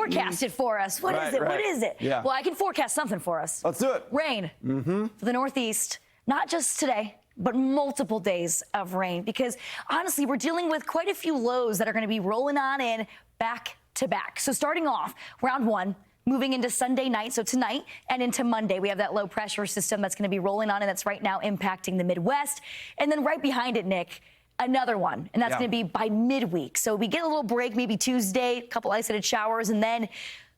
forecast it for us. What is it? What is it? Yeah. Well, I can forecast something for us. Let's do it. Rain for the Northeast, not just today, but multiple days of rain, because honestly, we're dealing with quite a few lows that are going to be rolling on in back to back. So starting off round one, moving into Sunday night, so tonight and into Monday, we have that low pressure system that's going to be rolling on, and that's right now impacting the Midwest. And then right behind it, Nick, another one, and that's going to be by midweek. So we get a little break, maybe Tuesday, a couple isolated showers, and then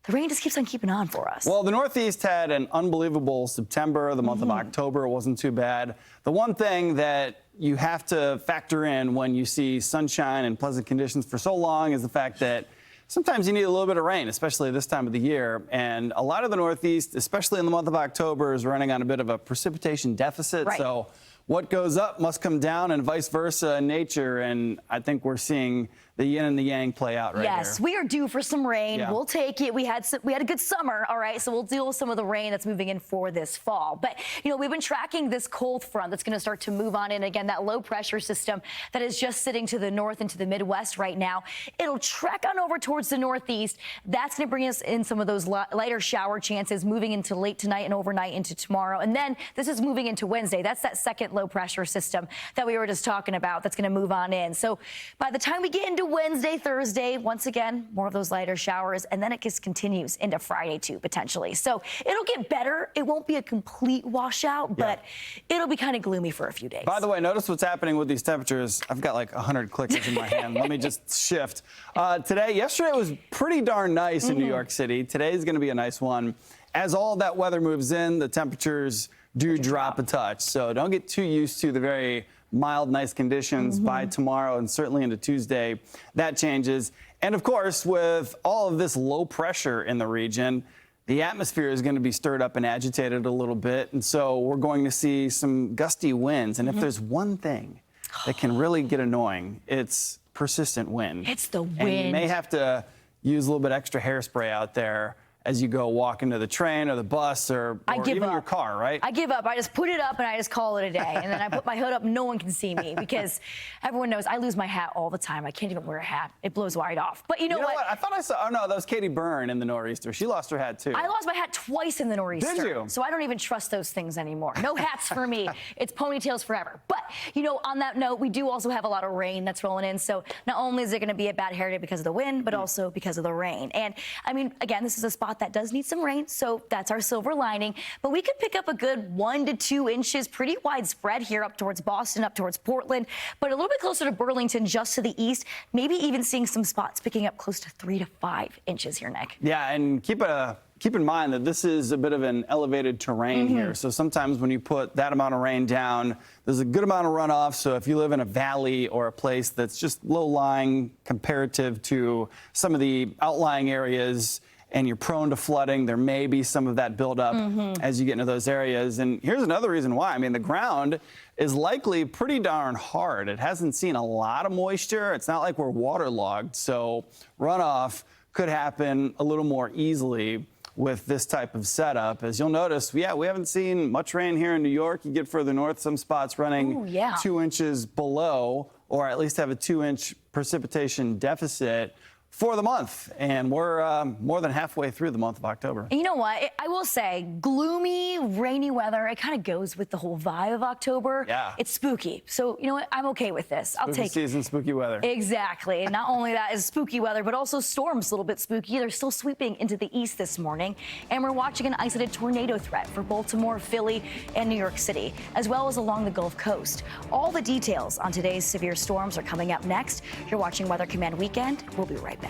the rain just keeps on keeping on for us. Well, the Northeast had an unbelievable September. The month of October wasn't too bad. The one thing that you have to factor in when you see sunshine and pleasant conditions for so long is the fact that sometimes you need a little bit of rain, especially this time of the year. And a lot of the Northeast, especially in the month of October, is running on a bit of a precipitation deficit. Right. So what goes up must come down, and vice versa in nature. And I think we're seeing the yin and the yang play out right here. Yes, we are due for some rain. Yeah. We'll take it. We had a good summer, all right? So we'll deal with some of the rain that's moving in for this fall. But, you know, we've been tracking this cold front that's going to start to move on in. Again, that low pressure system that is just sitting to the north and to the Midwest right now. It'll trek on over towards the Northeast. That's going to bring us in some of those lighter shower chances moving into late tonight and overnight into tomorrow. And then this is moving into Wednesday. That's that second low pressure system that we were just talking about that's going to move on in. So by the time we get into Wednesday, Thursday, once again, more of those lighter showers, and then it just continues into Friday too, potentially. So it'll get better. It won't be a complete washout, but it'll be kind of gloomy for a few days. By the way, notice what's happening with these temperatures. I've got like 100 clickers in my hand. Let me just shift. Yesterday was pretty darn nice in New York City. Today is going to be a nice one. As all that weather moves in, the temperatures do drop a touch. So don't get too used to the very mild, nice conditions by tomorrow and certainly into Tuesday. That changes. And of course, with all of this low pressure in the region, the atmosphere is going to be stirred up and agitated a little bit. And so we're going to see some gusty winds. And if there's one thing that can really get annoying, it's persistent wind. It's the wind. And you may have to use a little bit extra hairspray out there as you go walk into the train or the bus or even your car, right? I give up. I just put it up and I just call it a day. And then I put my hood up and no one can see me because everyone knows I lose my hat all the time. I can't even wear a hat. It blows right off. But you know what? I thought I saw, oh no, that was Katie Byrne in the Nor'easter. She lost her hat too. I lost my hat twice in the Nor'easter. Did you? So I don't even trust those things anymore. No hats for me. It's ponytails forever. But, you know, on that note, we do also have a lot of rain that's rolling in. So not only is it going to be a bad hair day because of the wind, but also because of the rain. And, I mean, again, this is a spot that does need some rain. So that's our silver lining. But we could pick up a good 1 to 2 inches, pretty widespread here up towards Boston, up towards Portland, but a little bit closer to Burlington, just to the east, maybe even seeing some spots picking up close to 3 to 5 inches here, Nick. Yeah, and keep in mind that this is a bit of an elevated terrain here. So sometimes when you put that amount of rain down, there's a good amount of runoff. So if you live in a valley or a place that's just low-lying comparative to some of the outlying areas, and you're prone to flooding, there may be some of that buildup as you get into those areas. And here's another reason why. I mean, the ground is likely pretty darn hard. It hasn't seen a lot of moisture. It's not like we're waterlogged. So runoff could happen a little more easily with this type of setup. As you'll notice, we haven't seen much rain here in New York. You get further north, some spots running 2 inches below, or at least have a 2-inch precipitation deficit for the month, and we're more than halfway through the month of October. And you know what? I will say, gloomy, rainy weather, it kind of goes with the whole vibe of October. Yeah. It's spooky. So, you know what? I'm okay with this. I'll take it. Spooky season, spooky weather. Exactly. And not only that is spooky weather, but also storms a little bit spooky. They're still sweeping into the east this morning. And we're watching an isolated tornado threat for Baltimore, Philly, and New York City, as well as along the Gulf Coast. All the details on today's severe storms are coming up next. You're watching Weather Command Weekend. We'll be right back.